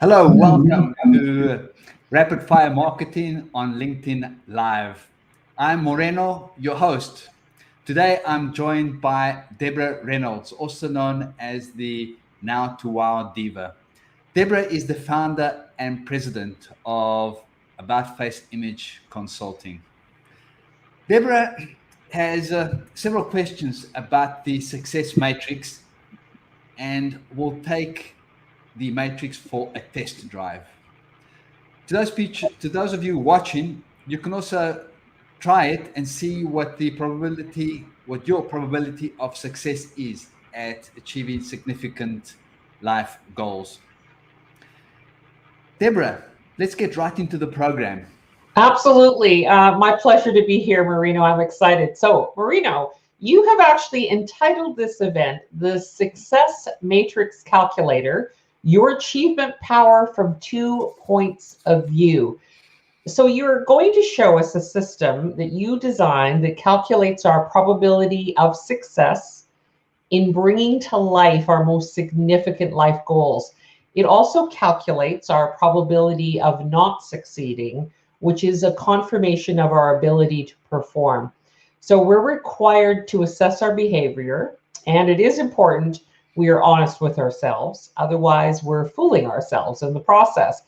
Hello, welcome to Rapid Fire Marketing on LinkedIn Live. I'm Moreno, your host. Today I'm joined by Deborah Reynolds, also known as the Now to Wow Diva. Deborah is the founder and president of About Face Image Consulting. Deborah has several questions about the success matrix and will take the matrix for a test drive. To those of you watching, you can also try it and see what your probability of success is at achieving significant life goals. Deborah, let's get right into the program. Absolutely. My pleasure to be here, Moreno. I'm excited. So, Moreno, you have actually entitled this event the Success Matrix Calculator, Your Achievement Power from 2 Points of View. So you're going to show us a system that you designed that calculates our probability of success in bringing to life our most significant life goals. It also calculates our probability of not succeeding, which is a confirmation of our ability to perform. So we're required to assess our behavior, and it is important we are honest with ourselves. Otherwise, we're fooling ourselves in the process.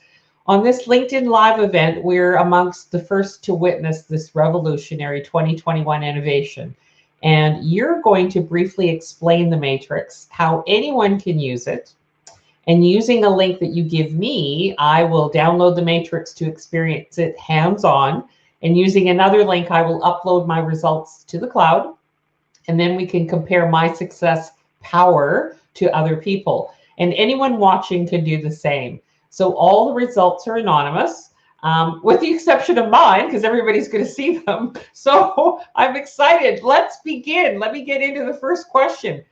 On this LinkedIn Live event, we're amongst the first to witness this revolutionary 2021 innovation. And you're going to briefly explain the matrix, how anyone can use it. And using a link that you give me, I will download the matrix to experience it hands-on. And using another link, I will upload my results to the cloud. And then we can compare my success power to other people. And anyone watching can do the same. So all the results are anonymous, with the exception of mine, because everybody's going to see them. So I'm excited. Let's begin. Let me get into the first question.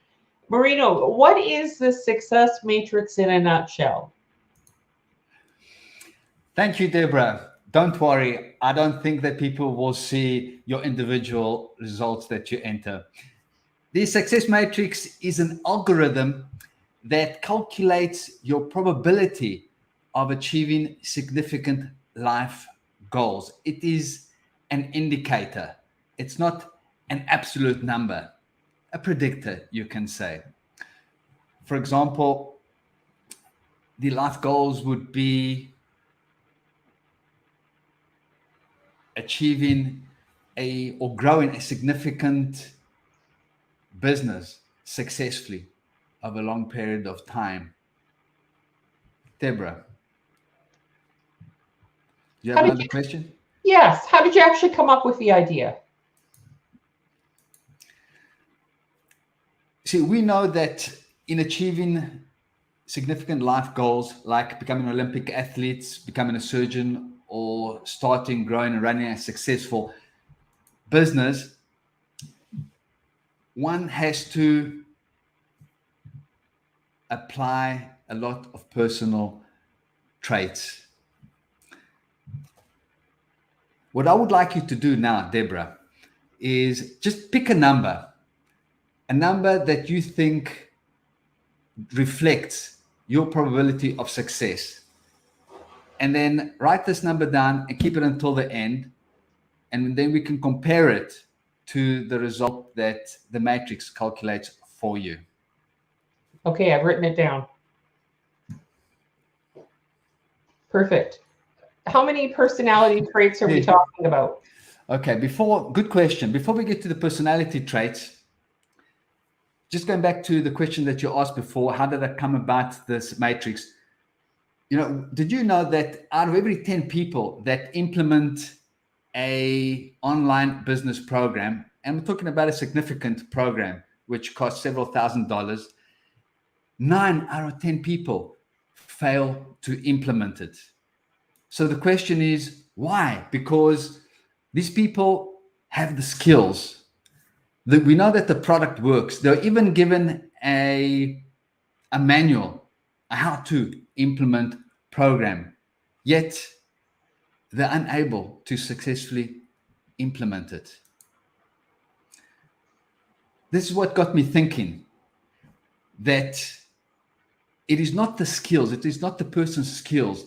Moreno, what is the success matrix in a nutshell? Thank you, Deborah. Don't worry. I don't think that people will see your individual results that you enter. The success matrix is an algorithm that calculates your probability of achieving significant life goals. It is an indicator. It's not an absolute number, a predictor, you can say. For example, the life goals would be achieving or growing a significant business successfully over a long period of time. Deborah, do you have another question? Yes. How did you actually come up with the idea? See, we know that in achieving significant life goals like becoming an Olympic athlete, becoming a surgeon, or starting, growing, and running a successful business, one has to apply a lot of personal traits. What I would like you to do now, Deborah, is just pick a number that you think reflects your probability of success. And then write this number down and keep it until the end. And then we can compare it to the result that the matrix calculates for you. Okay, I've written it down. Perfect. How many personality traits are we talking about? Okay, good question. Before we get to the personality traits, just going back to the question that you asked before, how did I come about this matrix? Did you know that out of every 10 people that implement a online business program, and we're talking about a significant program which costs several $1,000s, 9 out of 10 people fail to implement it. So the question is, why? Because these people have the skills. We know that the product works. They're even given a manual, a how to implement program, yet they're unable to successfully implement it. This is what got me thinking that it is not the skills, it is not the person's skills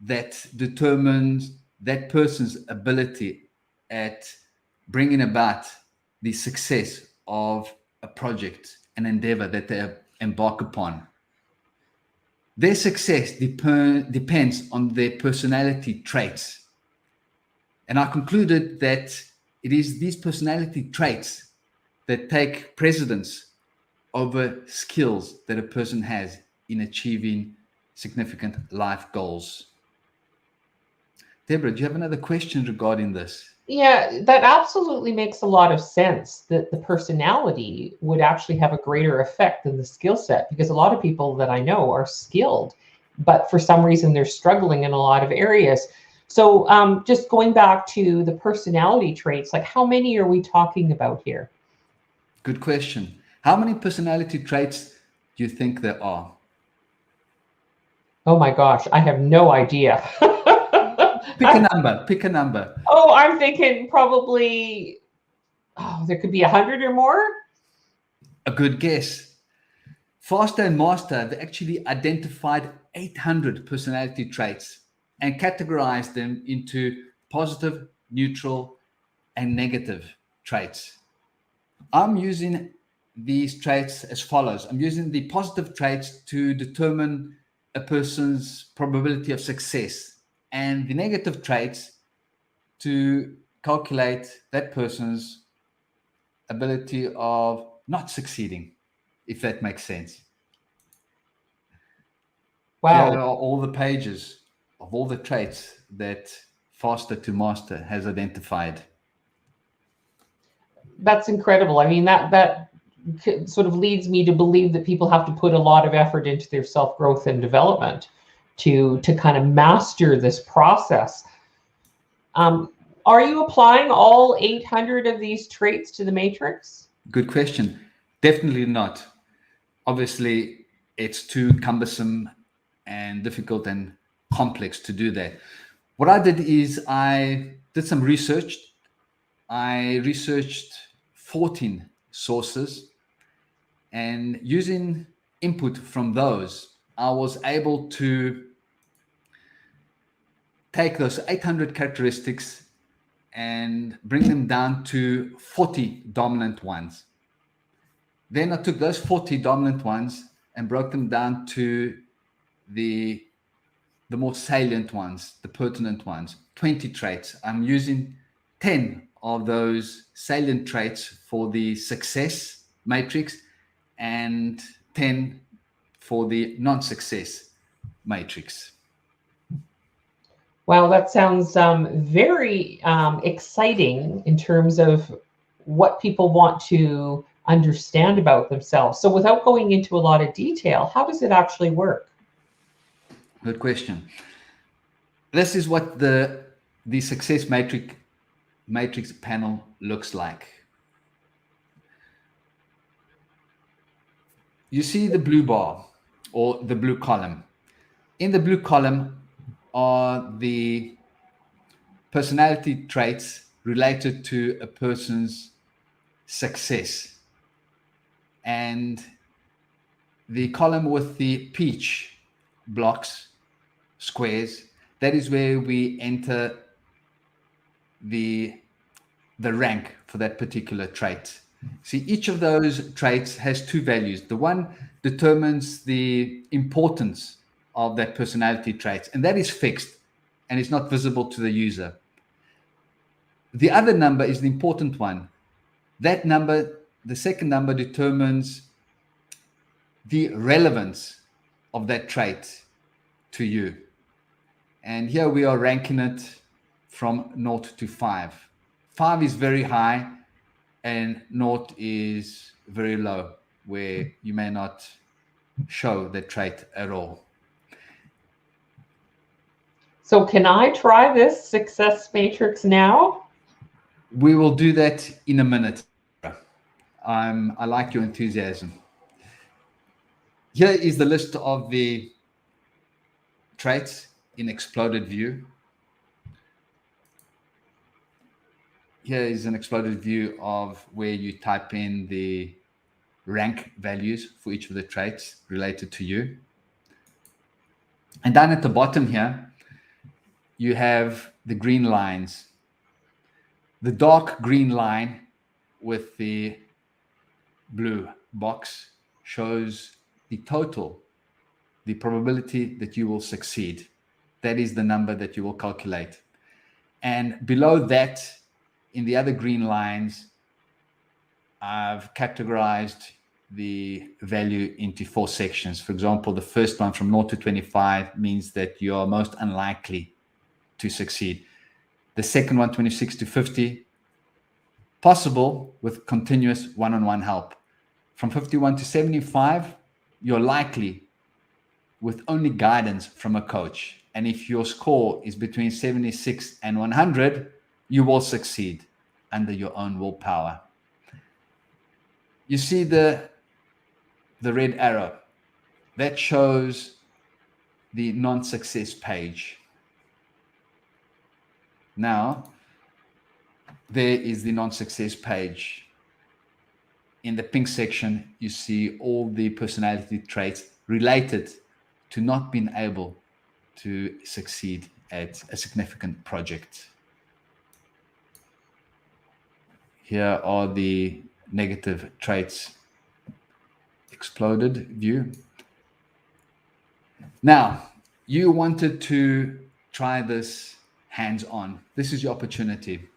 that determines that person's ability at bringing about the success of a project, an endeavor that they embark upon. Their success depends on their personality traits. And I concluded that it is these personality traits that take precedence over skills that a person has in achieving significant life goals. Deborah, do you have another question regarding this? Yeah, that absolutely makes a lot of sense, that the personality would actually have a greater effect than the skill set, because a lot of people that I know are skilled, but for some reason they're struggling in a lot of areas. So just going back to the personality traits, like how many are we talking about here? Good question. How many personality traits do you think there are? Oh my gosh, I have no idea. Pick a number. Pick a number. Oh, I'm thinking probably, there could be 100 or more. A good guess. Foster and Master, they actually identified 800 personality traits and categorized them into positive, neutral, and negative traits. I'm using these traits as follows. I'm using the positive traits to determine a person's probability of success, and the negative traits to calculate that person's ability of not succeeding, if that makes sense. Wow. Here are all the pages of all the traits that Foster to Master has identified. That's incredible. I mean, that sort of leads me to believe that people have to put a lot of effort into their self-growth and development to kind of master this process. Are you applying all 800 of these traits to the matrix? Good question. Definitely not. Obviously, it's too cumbersome and difficult and complex to do that. What I did is I did some research. I researched 14 sources, and using input from those, I was able to take those 800 characteristics and bring them down to 40 dominant ones. Then I took those 40 dominant ones and broke them down to the more salient ones, the pertinent ones, 20 traits. I'm using 10 of those salient traits for the success matrix and 10 for the non-success matrix. Wow, that sounds very exciting in terms of what people want to understand about themselves. So without going into a lot of detail, how does it actually work? Good question. This is what the success matrix panel looks like. You see the blue bar or the blue column. In the blue column are the personality traits related to a person's success. And the column with the peach blocks, squares, that is where we enter the rank for that particular trait. See, each of those traits has two values. The one determines the importance of that personality trait, and that is fixed and is not visible to the user. The other number is the important one. That number, the second number, determines the relevance of that trait to you. And here we are ranking it from 0 to 5. 5 is very high and 0 is very low, where you may not show that trait at all. So can I try this success matrix now? We will do that in a minute. I like your enthusiasm. Here is the list of the traits in exploded view. Here is an exploded view of where you type in the rank values for each of the traits related to you. And down at the bottom here, you have the green lines. The dark green line with the blue box shows the total, the probability that you will succeed. That is the number that you will calculate. And below that, in the other green lines, I've categorized the value into 4 sections. For example, the first one from 0 to 25 means that you are most unlikely to succeed. The second one, 26 to 50, possible with continuous one-on-one help. From 51 to 75, you're likely with only guidance from a coach. And if your score is between 76 and 100, you will succeed under your own willpower. You see the red arrow that shows the non-success page. Now, there is the non-success page. In the pink section, you see all the personality traits related to not being able to succeed at a significant project. Here are the negative traits exploded view. Now, you wanted to try this hands-on. This is your opportunity.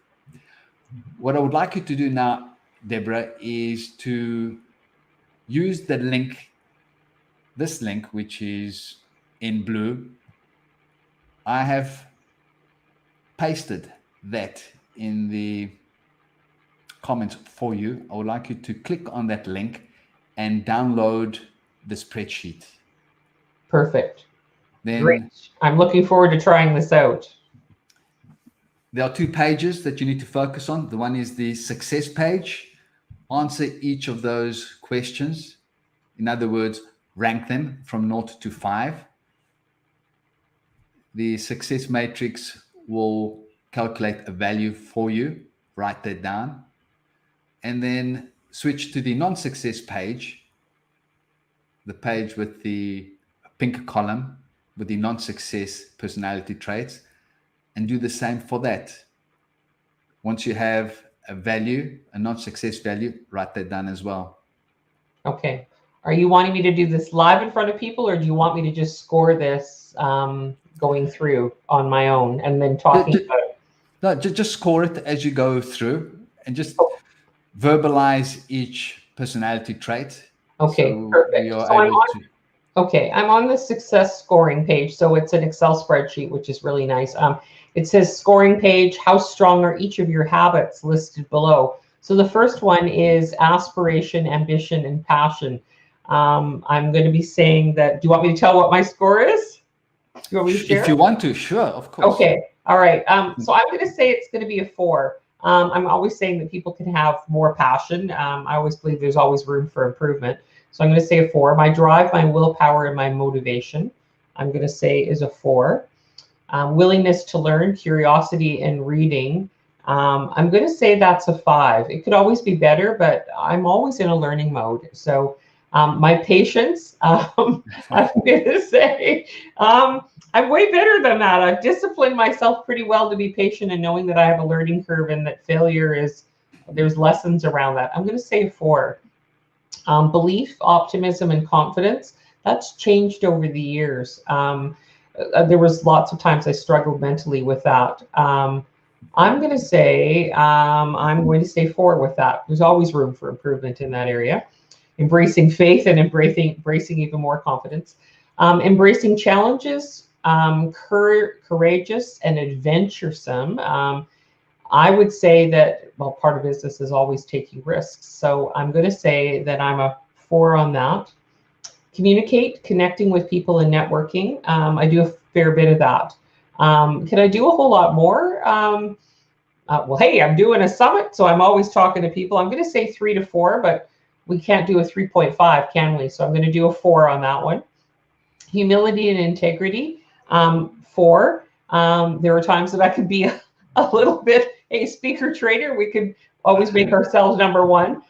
What I would like you to do now, Deborah, is to use the link, this link, which is in blue. I have pasted that in the comments for you. I would like you to click on that link and download the spreadsheet. Perfect. Then great. I'm looking forward to trying this out. There are 2 pages that you need to focus on. The one is the success page. Answer each of those questions. In other words, rank them from 0 to 5. The success matrix will calculate a value for you. Write that down. And then switch to the non-success page, the page with the pink column with the non-success personality traits, and do the same for that. Once you have a value, a non-success value, write that down as well. Okay. Are you wanting me to do this live in front of people, or do you want me to just score this going through on my own and then talking about it? No, just score it as you go through and just verbalize each personality trait. Okay, so perfect. We are So able to. Okay, I'm on the success scoring page. So it's an Excel spreadsheet, which is really nice. It says scoring page, how strong are each of your habits listed below? So the first one is aspiration, ambition, and passion. I'm going to be saying that, do you want me to tell what my score is? Do you want me to share? If you want to, sure, of course. Okay, all right. So I'm going to say it's going to be a 4. I'm always saying that people can have more passion. I always believe there's always room for improvement. So I'm going to say a 4. My drive, my willpower, and my motivation, I'm going to say is a 4. Willingness to learn, curiosity, and reading, I'm going to say that's a 5. It could always be better, but I'm always in a learning mode. So my patience, I'm going to say I'm way better than that. I've disciplined myself pretty well to be patient and knowing that I have a learning curve and that failure is, there's lessons around that. I'm going to say a 4. Belief, optimism, and confidence, that's changed over the years. There was lots of times I struggled mentally with that. I'm going to say 4 with that. There's always room for improvement in that area. Embracing faith and embracing even more confidence. Embracing challenges, courageous and adventuresome. I would say that, well, part of business is always taking risks. So I'm going to say that I'm a 4 on that. Communicate, connecting with people and networking. I do a fair bit of that. Can I do a whole lot more? Well, hey, I'm doing a summit, so I'm always talking to people. I'm going to say 3 to 4, but we can't do a 3.5, can we? So I'm going to do a 4 on that one. Humility and integrity, 4. There are times that I could be a little bit a speaker trader. We could always make ourselves number 1.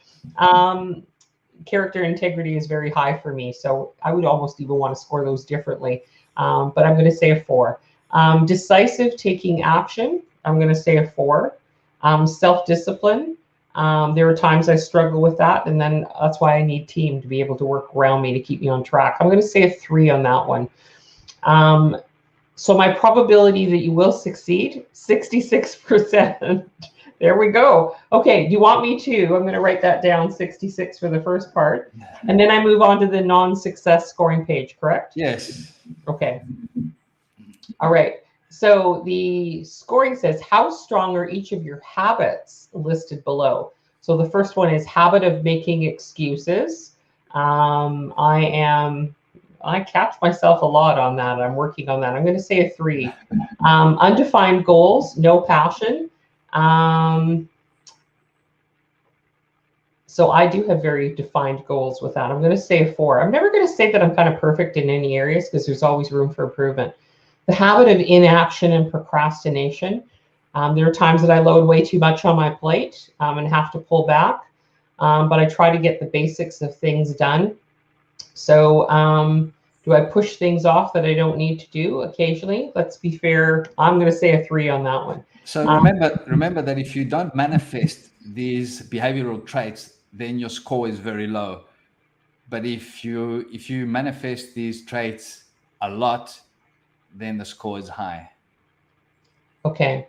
Character integrity is very high for me, so I would almost even want to score those differently. but I'm going to say a 4. Decisive, taking action, I'm going to say a 4. Self-discipline, there are times I struggle with that, and then that's why I need team to be able to work around me to keep me on track. I'm going to say a 3 on that one. So my probability that you will succeed, 66%. There we go. Okay, do you want me to? I'm going to write that down, 66 for the first part. And then I move on to the non-success scoring page, correct? Yes. Okay. All right. So the scoring says, how strong are each of your habits listed below? So the first one is habit of making excuses. I catch myself a lot on that. I'm working on that. I'm going to say a 3. Undefined goals, no passion. So I do have very defined goals with that. I'm going to say a 4. I'm never going to say that I'm kind of perfect in any areas because there's always room for improvement. The habit of inaction and procrastination. There are times that I load way too much on my plate and have to pull back, but I try to get the basics of things done. So do I push things off that I don't need to do occasionally? Let's be fair. I'm going to say a 3 on that one. So remember that if you don't manifest these behavioral traits, then your score is very low. But if you manifest these traits a lot, then the score is high. Okay.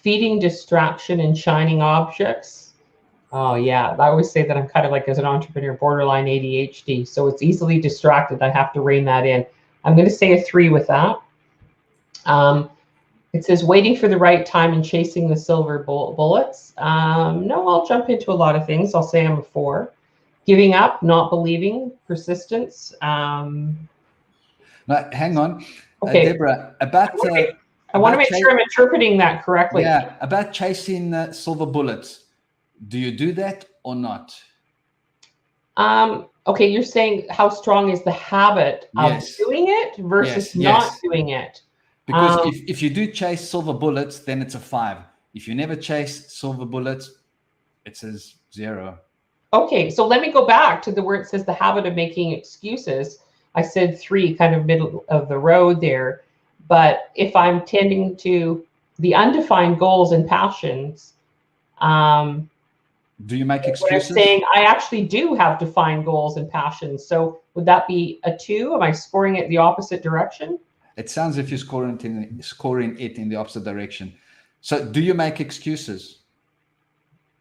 Feeding distraction and shining objects. Oh yeah, I always say that I'm kind of like, as an entrepreneur, borderline ADHD. So it's easily distracted. I have to rein that in. I'm going to say a 3 with that. It says waiting for the right time and chasing the silver bullets. No, I'll jump into a lot of things. I'll say I'm a 4. Giving up, not believing, persistence. Now, hang on, Okay. Deborah, about I want to make sure I'm interpreting that correctly. Yeah, about chasing silver bullets. Do you do that or not? Okay, you're saying how strong is the habit of doing it versus not doing it? Because if you do chase silver bullets, then it's a 5. If you never chase silver bullets, it says 0. Okay, so let me go back to where it says the habit of making excuses. I said 3, kind of middle of the road there. But if I'm tending to the undefined goals and passions, do you make excuses? What I'm saying, I actually do have defined goals and passions. So would that be a 2? Am I scoring it the opposite direction? It sounds as if you're scoring it in the opposite direction. So do you make excuses?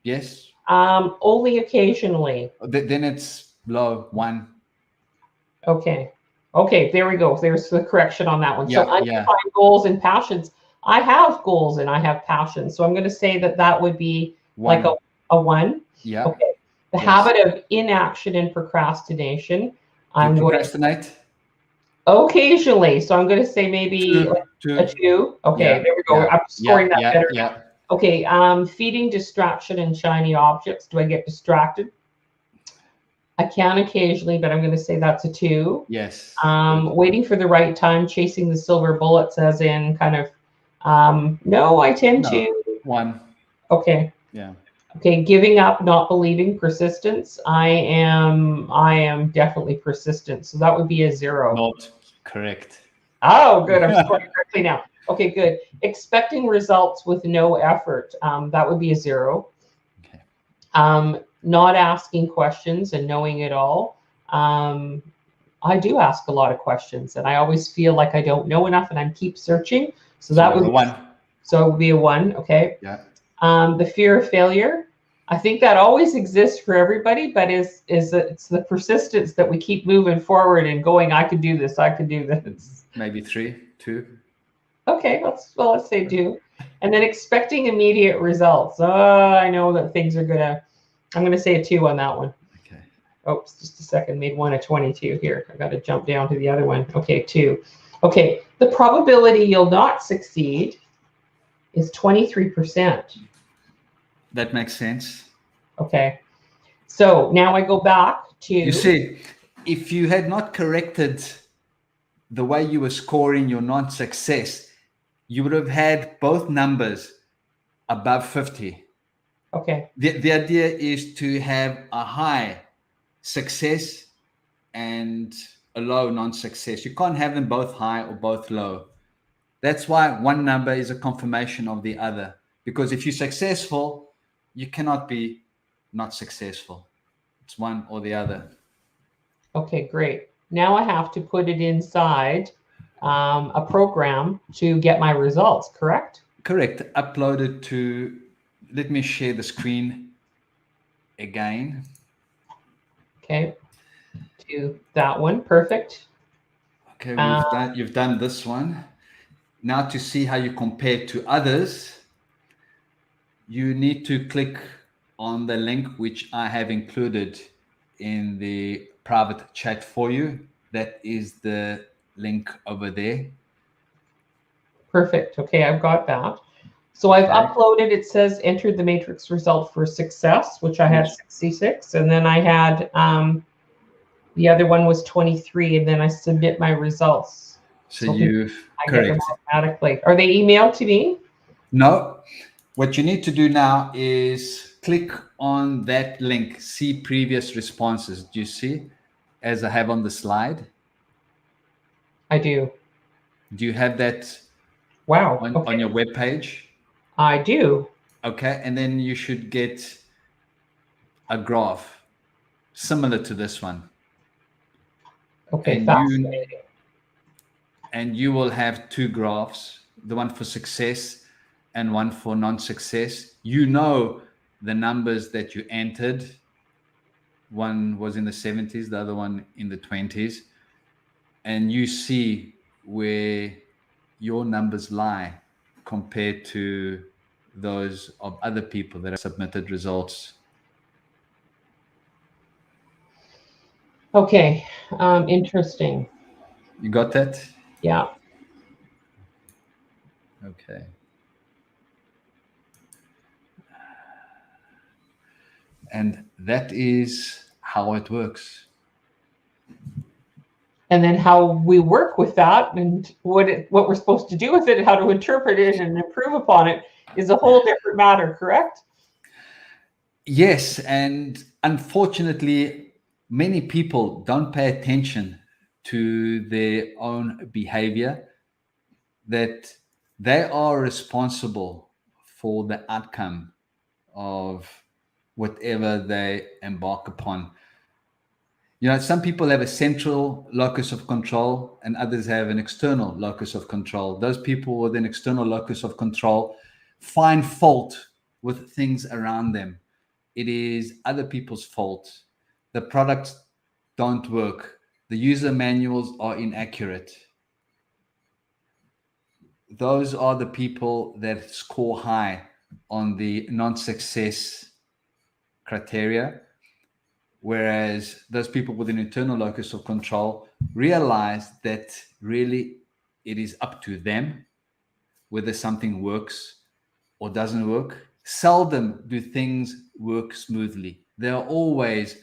Yes? Only occasionally. Then it's low, 1. Okay. Okay, there we go. There's the correction on that one. So undefined goals and passions. I have goals and I have passions. So I'm going to say that would be 1. Like a 1. Yeah. Okay. The habit of inaction and procrastination. Do you procrastinate? Occasionally. So I'm going to say maybe 2. A 2. Okay, there we go. I'm scoring that better. Yeah. Okay. Feeding distraction and shiny objects. Do I get distracted? I can occasionally, but I'm going to say that's a 2. Yes. Waiting for the right time, chasing the silver bullets, as in kind of, no, I tend to. 1. Okay. Yeah. Okay, giving up, not believing, persistence. I am definitely persistent. So that would be a 0. Not correct. Oh, good. I'm scoring correctly now. Okay, good. Expecting results with no effort. That would be a 0. Okay. Not asking questions and knowing it all. I do ask a lot of questions, and I always feel like I don't know enough, and I keep searching. So that would be 1. So it would be a 1. Okay. Yeah. The fear of failure. I think that always exists for everybody, but it's the persistence that we keep moving forward and going. I could do this. I could do this. Maybe 3, 2. Okay, let's say 2. And then expecting immediate results. I know that things are gonna. I'm gonna say a 2 on that one. Okay. Oops, just a second. Made 1 a 22 here. I got to jump down to the other one. Okay, 2. Okay, the probability you'll not succeed is 23%. That makes sense. Okay, so now I go back to. You see, if you had not corrected the way you were scoring your non-success, you would have had both numbers above 50. Okay. The idea is to have a high success and a low non-success. You can't have them both high or both low. That's why one number is a confirmation of the other. Because if you're successful, you cannot be not successful. It's one or the other. Okay, great. Now I have to put it inside a program to get my results, correct? Correct. Upload it to, let me share the screen again. Okay, to that one. Perfect. Okay, you've done this one. Now to see how you compare to others, you need to click on the link which I have included in the private chat for you. That is the link over there. Perfect. Okay, I've got that. So I've Okay. uploaded, it says entered the matrix result for success, which I had 66. And then I had, the other one was 23, and then I submit my results. So you've, correct. Get them automatically. Are they emailed to me? No. What you need to do now is click on that link, see previous responses. Do you see, as I have on the slide? I do. Do you have that Wow. on your web page? I do. Okay, and then you should get a graph similar to this one. Okay, and you will have two graphs, the one for success and one for non-success. You know the numbers that you entered. One was in the 70s, the other one in the 20s. And you see where your numbers lie compared to those of other people that have submitted results. Okay, interesting. You got that? Yeah. Okay. And that is how it works. And then how we work with that and what we're supposed to do with it, how to interpret it and improve upon it is a whole different matter, correct? Yes, and unfortunately, many people don't pay attention to their own behavior, that they are responsible for the outcome of whatever they embark upon. You know, some people have a central locus of control and others have an external locus of control. Those people with an external locus of control find fault with things around them. It is other people's fault. The products don't work. The user manuals are inaccurate. Those are the people that score high on the non-success criteria. Whereas those people with an internal locus of control realize that really it is up to them whether something works or doesn't work. Seldom do things work smoothly. There are always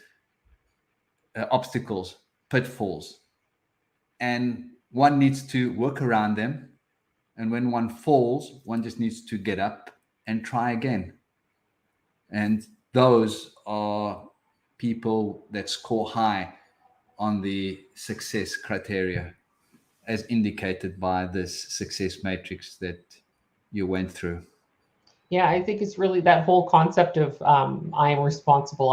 obstacles, pitfalls, and one needs to work around them. And when one falls, one just needs to get up and try again. And those are people that score high on the success criteria, as indicated by this success matrix that you went through. Yeah, I think it's really that whole concept of I am responsible,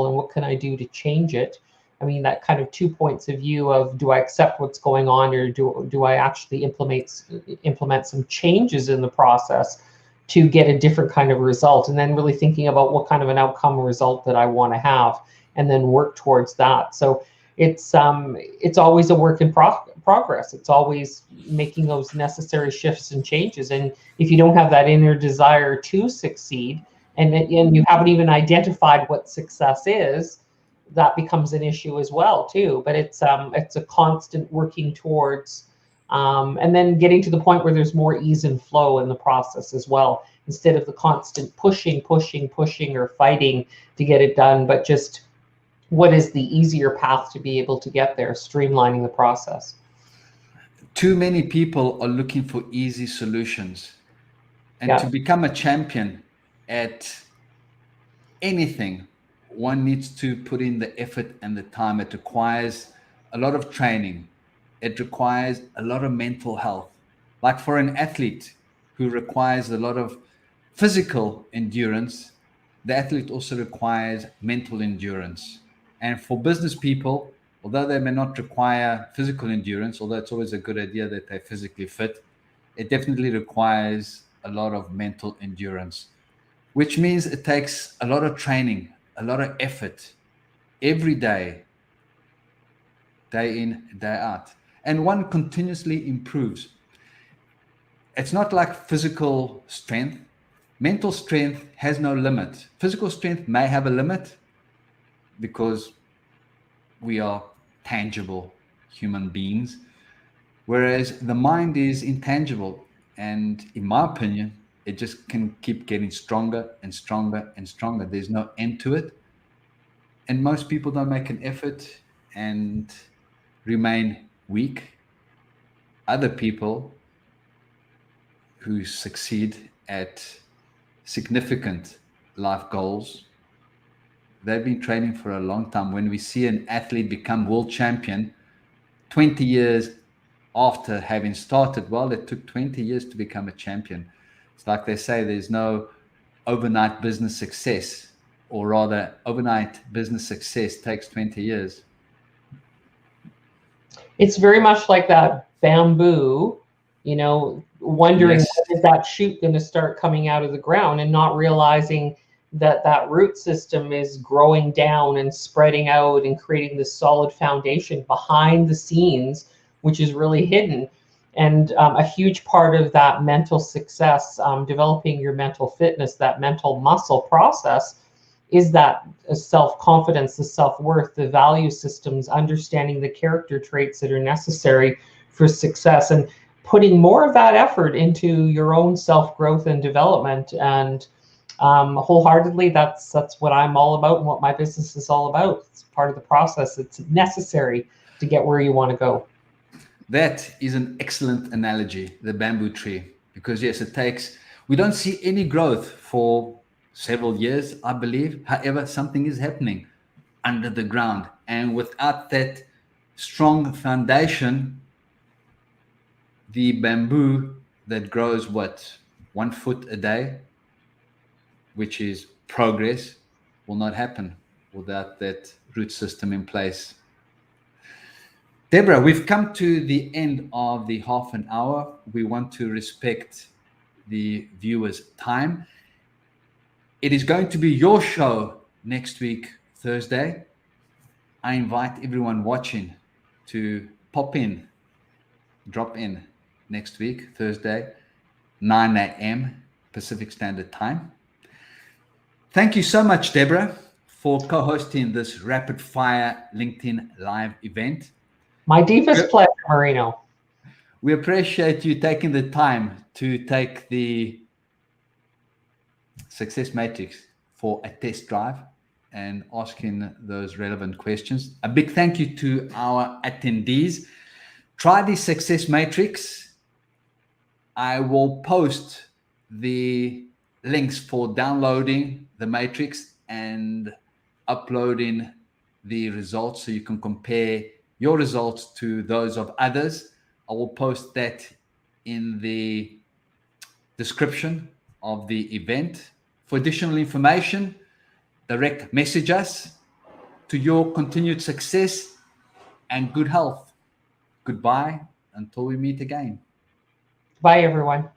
and what can I do to change it? I mean, that kind of 2 points of view of do I accept what's going on, or do I actually implement some changes in the process to get a different kind of result, and then really thinking about what kind of an outcome result that I want to have, and then work towards that. So it's always a work in progress. It's always making those necessary shifts and changes. And if you don't have that inner desire to succeed, and you haven't even identified what success is, that becomes an issue as well too. But it's a constant working towards, and then getting to the point where there's more ease and flow in the process as well, instead of the constant pushing or fighting to get it done, but just what is the easier path to be able to get there, streamlining the process. Too many people are looking for easy solutions. And to become a champion at anything, one needs to put in the effort and the time. It requires a lot of training. It requires a lot of mental health. Like for an athlete who requires a lot of physical endurance, the athlete also requires mental endurance. And for business people, although they may not require physical endurance, although it's always a good idea that they're physically fit, it definitely requires a lot of mental endurance, which means it takes a lot of training, a lot of effort every day, day in, day out. And one continuously improves. It's not like physical strength. Mental strength has no limit. Physical strength may have a limit because we are tangible human beings, whereas the mind is intangible. And in my opinion, it just can keep getting stronger and stronger and stronger. There's no end to it. And most people don't make an effort and remain weak. Other people who succeed at significant life goals, they've been training for a long time. When we see an athlete become world champion 20 years after having started, well, it took 20 years to become a champion. It's like they say, there's no overnight business success, or rather overnight business success takes 20 years. It's very much like that bamboo, wondering Yes. when is that shoot going to start coming out of the ground, and not realizing that that root system is growing down and spreading out and creating this solid foundation behind the scenes, which is really hidden. And a huge part of that mental success, developing your mental fitness, that mental muscle process, is that self-confidence, the self-worth, the value systems, understanding the character traits that are necessary for success, and putting more of that effort into your own self-growth and development. And wholeheartedly, that's what I'm all about and what my business is all about. It's part of the process. It's necessary to get where you want to go. That is an excellent analogy, the bamboo tree, because yes, we don't see any growth for several years, I believe. However, something is happening under the ground. And without that strong foundation, the bamboo that grows 1 foot a day, which is progress, will not happen without that root system in place. Deborah, we've come to the end of the half an hour. We want to respect the viewers' time. It is going to be your show next week, Thursday. I invite everyone watching to drop in next week, Thursday, 9 a.m. Pacific Standard Time. Thank you so much, Deborah, for co-hosting this rapid fire LinkedIn live event. My deepest pleasure, Moreno. We appreciate you taking the time to take the Success Matrix for a test drive and asking those relevant questions. A big thank you to our attendees. Try the Success Matrix. I will post the links for downloading the matrix and uploading the results so you can compare your results to those of others. I will post that in the description of the event. For additional information, direct message us. To your continued success and good health. Goodbye until we meet again. Bye, everyone.